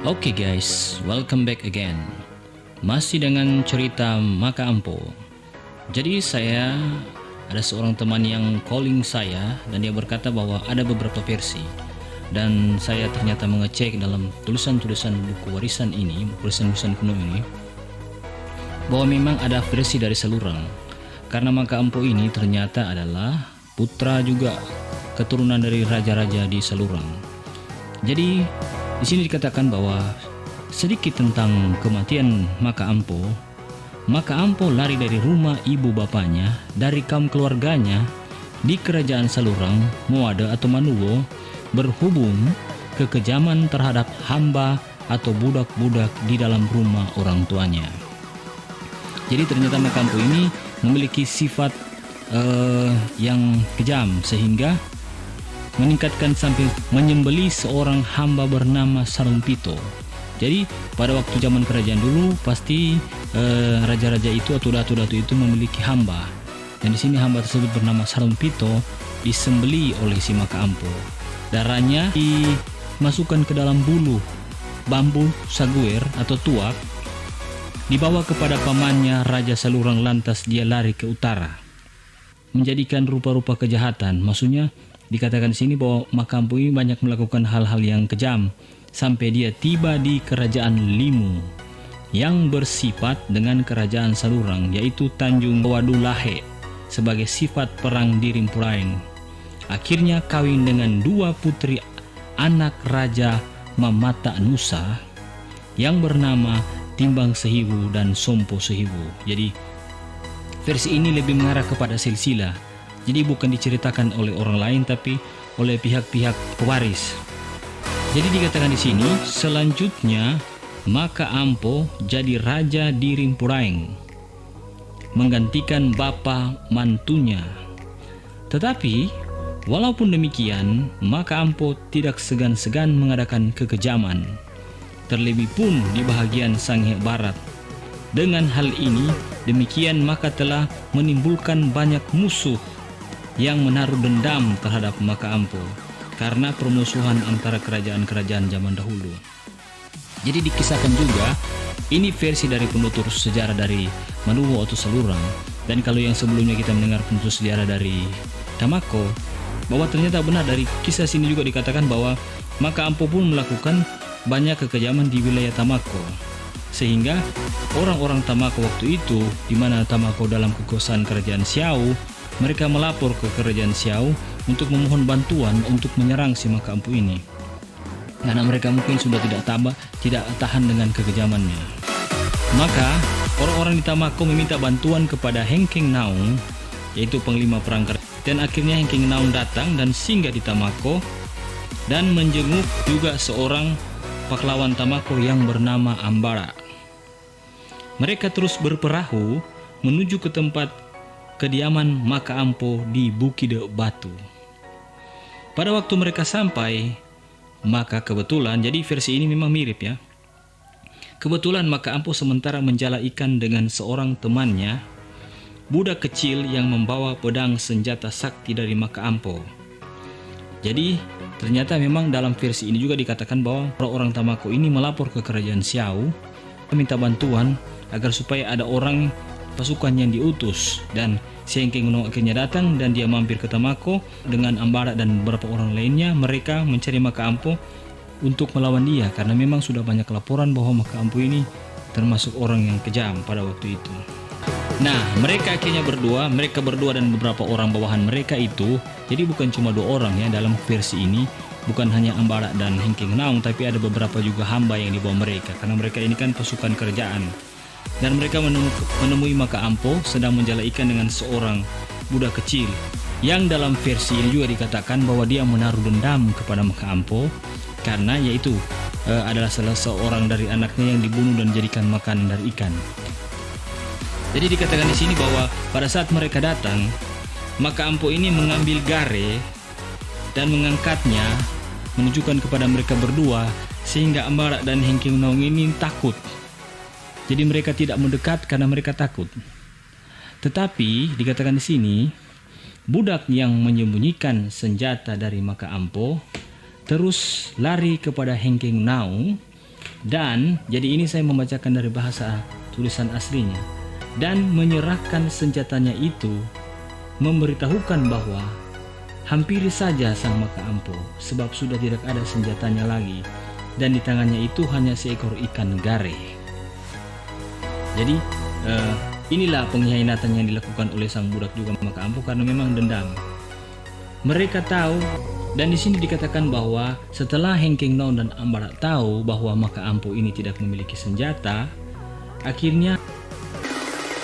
Oke guys, welcome back again. Masih dengan cerita Maka Ampo. Jadi ada seorang teman yang calling saya dan dia berkata bahwa ada beberapa versi. Dan saya ternyata mengecek dalam tulisan-tulisan buku warisan ini, tulisan-tulisan kuno ini, bahwa memang ada versi dari Salurang. Karena Maka Ampo ini ternyata adalah putra juga keturunan dari raja-raja di Salurang. Jadi di sini dikatakan bahwa sedikit tentang kematian Maka Ampo. Maka Ampo lari dari rumah ibu bapanya, dari kaum keluarganya di kerajaan Salurang, Moada atau Manuwo, berhubung kekejaman terhadap hamba atau budak-budak di dalam rumah orang tuanya. Jadi ternyata Maka Ampo ini memiliki sifat yang kejam sehingga meningkatkan sampai menyembelih seorang hamba bernama Sarumpito. Jadi pada waktu zaman kerajaan dulu pasti raja-raja itu atau datu-datu itu memiliki hamba. Dan di sini hamba tersebut bernama Sarumpito disembelih oleh si Maka Ampo. Darahnya dimasukkan ke dalam bulu bambu saguer atau tuak, dibawa kepada pamannya Raja Salurang, lantas dia lari ke utara, menjadikan rupa-rupa kejahatan. Maksudnya dikatakan di sini bahwa Maka Ampo ini banyak melakukan hal-hal yang kejam sampai dia tiba di kerajaan Limu yang bersifat dengan kerajaan Salurang, yaitu Tanjung Wadulahe, sebagai sifat perang di Rimpuraing. Akhirnya kawin dengan dua putri anak Raja Mamata Nusa yang bernama Timbang Sehiwu dan Sompo Sehiwu. Jadi versi ini lebih mengarah kepada silsilah. Jadi bukan diceritakan oleh orang lain tapi oleh pihak-pihak pewaris. Jadi dikatakan di sini selanjutnya Maka Ampo jadi raja di Rimpuraing, menggantikan bapa mantunya. Tetapi walaupun demikian, Maka Ampo tidak segan-segan mengadakan kekejaman, terlebih pun di bahagian Sanghe Barat. Dengan hal ini demikian maka telah menimbulkan banyak musuh yang menaruh dendam terhadap Maka Ampo karena permusuhan antara kerajaan-kerajaan zaman dahulu. Jadi dikisahkan juga, ini versi dari penutur sejarah dari Manuwo atau Salurang. Dan kalau yang sebelumnya kita mendengar penutur sejarah dari Tamako, bahwa ternyata benar dari kisah sini juga dikatakan bahwa Maka Ampo pun melakukan banyak kekejaman di wilayah Tamako. Sehingga orang-orang Tamako waktu itu, di mana Tamako dalam kekuasaan kerajaan Xiao, mereka melapor ke kerajaan Xiao untuk memohon bantuan untuk menyerang si Maka Ampo ini, karena mereka mungkin sudah tidak tahan dengan kekejamannya. Maka orang-orang di Tamako meminta bantuan kepada Hengking Naung, yaitu panglima perang kerajaan. Dan akhirnya Hengking Naung datang dan singgah di Tamako dan menjenguk juga seorang pahlawan Tamako yang bernama Ambara. Mereka terus berperahu menuju ke tempat kediaman Maka Ampo di Bukit Batu. Pada waktu mereka sampai, maka kebetulan, jadi versi ini memang mirip ya. Kebetulan Maka Ampo sementara menjala ikan dengan seorang temannya, budak kecil yang membawa pedang senjata sakti dari Maka Ampo. Jadi ternyata memang dalam versi ini juga dikatakan bahwa orang-orang Tamako ini melapor ke kerajaan Xiao, meminta bantuan agar supaya ada orang pasukan yang diutus, dan si Hengking Naung akhirnya datang dan dia mampir ke Tamako dengan Ambara dan beberapa orang lainnya. Mereka mencari Maka Ampo untuk melawan dia karena memang sudah banyak laporan bahwa Maka Ampo ini termasuk orang yang kejam pada waktu itu. Nah, mereka akhirnya mereka berdua dan beberapa orang bawahan mereka itu, jadi bukan cuma dua orang ya dalam versi ini, bukan hanya Ambara dan Hengking Naung, tapi ada beberapa juga hamba yang dibawa mereka karena mereka ini kan pasukan kerajaan. Dan mereka menemui Maka Ampo sedang menjala ikan dengan seorang budak kecil, yang dalam versi ini juga dikatakan bahwa dia menaruh dendam kepada Maka Ampo karena yaitu adalah salah seorang dari anaknya yang dibunuh dan dijadikan makanan dari ikan. Jadi dikatakan di sini bahwa pada saat mereka datang, Maka Ampo ini mengambil gare dan mengangkatnya menunjukkan kepada mereka berdua, sehingga Ambara dan Hengking Naung ini takut. Jadi mereka tidak mendekat karena mereka takut. Tetapi dikatakan di sini, budak yang menyembunyikan senjata dari Maka Ampo terus lari kepada Hengking Naung Dan jadi ini saya membacakan dari bahasa tulisan aslinya. Dan menyerahkan senjatanya itu memberitahukan bahwa hampiri saja sang maka ampuh, sebab sudah tidak ada senjatanya lagi, dan di tangannya itu hanya seekor ikan gare. Jadi inilah pengkhianatan yang dilakukan oleh sang budak juga maka ampuh karena memang dendam. Mereka tahu, dan di sini dikatakan bahwa setelah Heng Keng Naung dan Ambara tahu bahwa maka ampuh ini tidak memiliki senjata, akhirnya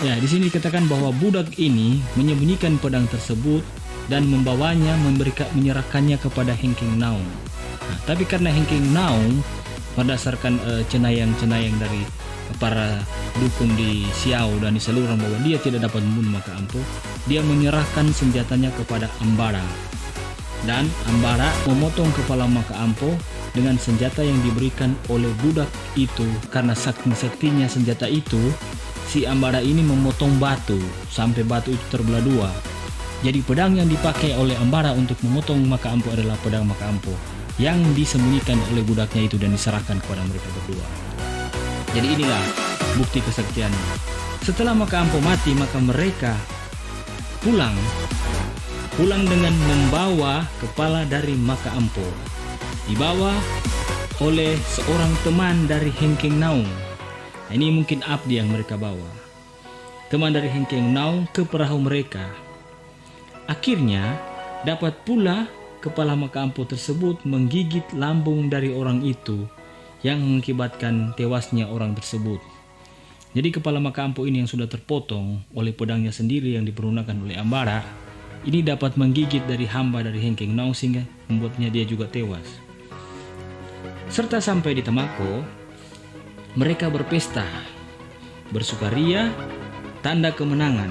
ya di sini dikatakan bahwa budak ini menyembunyikan pedang tersebut dan membawanya, menyerahkannya kepada Heng Keng Naung. Nah, tapi karena Heng Keng Naung berdasarkan cenayang-cenayang dari para dukun di Siau dan di seluruh bahwa dia tidak dapat membunuh maka ampuh, dia menyerahkan senjatanya kepada Ambara. Dan Ambara memotong kepala maka ampuh dengan senjata yang diberikan oleh budak itu. Karena saking saktinya senjata itu, si Ambara ini memotong batu sampai batu itu terbelah dua. Jadi pedang yang dipakai oleh Ambara untuk memotong maka ampuh adalah pedang maka ampuh yang disembunyikan oleh budaknya itu dan diserahkan kepada mereka berdua. Jadi inilah bukti kesaktiannya. Setelah maka ampuh mati, maka mereka pulang dengan membawa kepala dari maka ampuh, dibawa oleh seorang teman dari Heng Keng Naung. Nah, ini mungkin abdi yang mereka bawa, teman dari Heng Keng Naung ke perahu mereka. Akhirnya dapat pula kepala maka ampuh tersebut menggigit lambung dari orang itu yang mengakibatkan tewasnya orang tersebut. Jadi kepala maka ampuh ini yang sudah terpotong oleh pedangnya sendiri yang dipergunakan oleh Ambara, ini dapat menggigit dari hamba dari Heng Keng Naung sehingga membuatnya dia juga tewas. Serta sampai di Tamako, mereka berpesta, bersukaria, tanda kemenangan.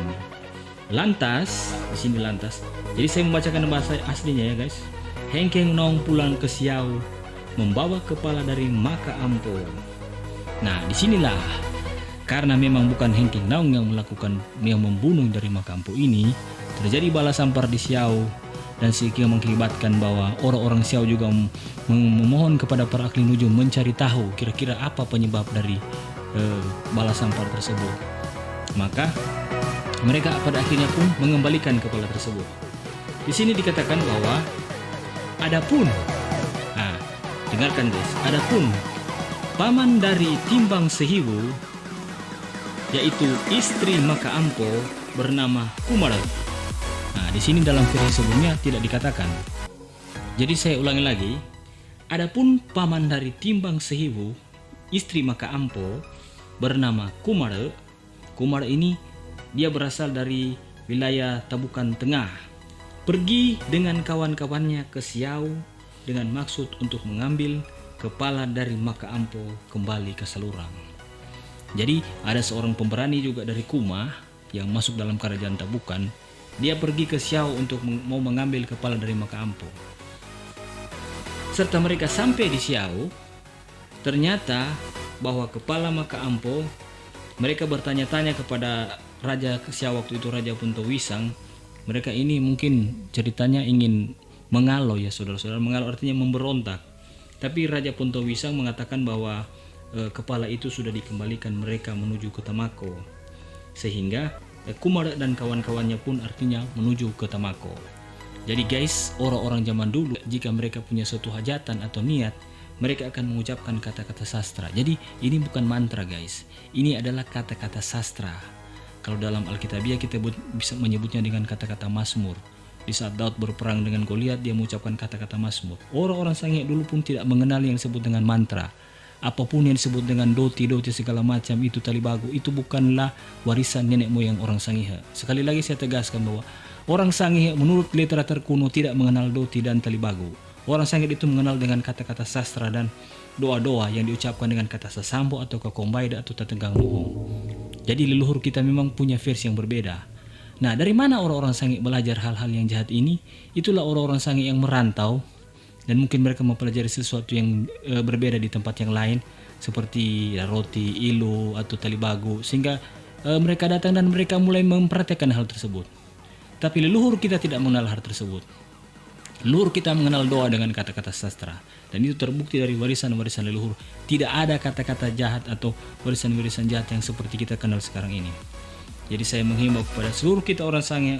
Lantas, di sini lantas. Jadi saya membacakan bahasa aslinya ya guys. Heng Keng Naung pulang ke Siau membawa kepala dari maka ampuh. Nah, disinilah karena memang bukan Heng Keng Naung yang membunuh dari maka ampuh ini, terjadi balas sampar di Siau dan sehingga mengakibatkan bahwa orang-orang Siau juga memohon kepada para ahli nujum mencari tahu kira-kira apa penyebab dari balas sampar tersebut. Maka mereka pada akhirnya pun mengembalikan kepala tersebut. Di sini dikatakan bahwa adapun, dengarkan guys, adapun paman dari Timbang Sehiwu, yaitu istri maka ampuh bernama Kumara. Nah, di sini dalam versi sebelumnya tidak dikatakan. Jadi saya ulangi lagi. Adapun paman dari Timbang Sehiwu, istri maka ampuh bernama Kumara. Kumara ini dia berasal dari wilayah Tabukan Tengah. Pergi dengan kawan-kawannya ke Siau dengan maksud untuk mengambil kepala dari maka ampuh kembali ke Salurang. Jadi ada seorang pemberani juga dari Kuma yang masuk dalam kerajaan Tabukan. Dia pergi ke Siau untuk mau mengambil kepala dari maka ampuh. Serta mereka sampai di Siau, ternyata bahwa kepala maka ampuh, mereka bertanya-tanya kepada Raja Siau waktu itu, Raja Punto Wisang. Mereka ini mungkin ceritanya ingin mengalau ya saudara-saudara. Mengalau artinya memberontak. Tapi Raja Punto Wisang mengatakan bahwa kepala itu sudah dikembalikan mereka menuju ke Tamako. Sehingga Kumara dan kawan-kawannya pun artinya menuju ke Tamako. Jadi guys, orang-orang zaman dulu jika mereka punya suatu hajatan atau niat, mereka akan mengucapkan kata-kata sastra. Jadi ini bukan mantra guys, ini adalah kata-kata sastra. Kalau dalam Alkitabiah kita bisa menyebutnya dengan kata-kata Mazmur. Di saat Daud berperang dengan Goliat, dia mengucapkan kata-kata Mazmur. Orang-orang Sangihe dulu pun tidak mengenal yang disebut dengan mantra. Apapun yang disebut dengan doti segala macam itu talibagu, itu bukanlah warisan nenek moyang orang Sangihe. Sekali lagi saya tegaskan bahwa orang Sangihe menurut literatur kuno tidak mengenal doti dan talibagu. Orang Sangihe itu mengenal dengan kata-kata sastra dan doa-doa yang diucapkan dengan kata sasambo atau kakombaida atau tatenggang luhung. Jadi leluhur kita memang punya versi yang berbeda. Nah, dari mana orang-orang Sangihe belajar hal-hal yang jahat ini? Itulah orang-orang Sangihe yang merantau dan mungkin mereka mempelajari sesuatu yang berbeda di tempat yang lain seperti roti, ilu atau talibagu, sehingga mereka datang dan mereka mulai mempraktekkan hal tersebut. Tapi leluhur kita tidak mengenal hal tersebut. Leluhur kita mengenal doa dengan kata-kata sastra. Dan itu terbukti dari warisan-warisan leluhur. Tidak ada kata-kata jahat atau warisan-warisan jahat yang seperti kita kenal sekarang ini. Jadi saya menghimbau kepada seluruh kita orang Sangya,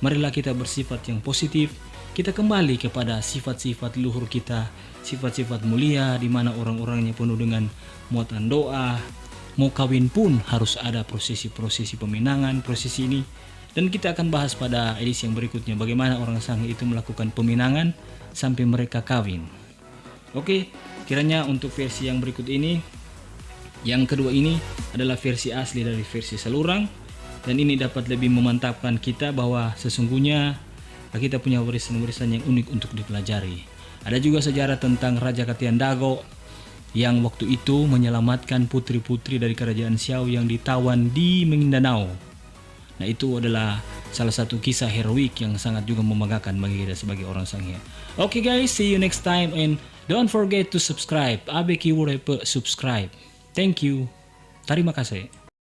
marilah kita bersifat yang positif. Kita kembali kepada sifat-sifat leluhur kita, sifat-sifat mulia di mana orang-orangnya penuh dengan muatan doa. Mau kawin pun harus ada prosesi-prosesi peminangan, prosesi ini. Dan kita akan bahas pada edisi yang berikutnya bagaimana orang Sangya itu melakukan peminangan sampai mereka kawin. Oke, kiranya untuk versi yang berikut ini, yang kedua ini adalah versi asli dari versi Salurang, dan ini dapat lebih memantapkan kita bahwa sesungguhnya kita punya warisan-warisan yang unik untuk dipelajari. Ada juga sejarah tentang Raja Katian Dago yang waktu itu menyelamatkan putri-putri dari kerajaan Xiao yang ditawan di Mindanao. Nah, itu adalah salah satu kisah heroik yang sangat juga membanggakan bagi kita sebagai orang Sangya. Okay guys, see you next time and don't forget to subscribe. Abe keyword subscribe. Thank you. Terima kasih.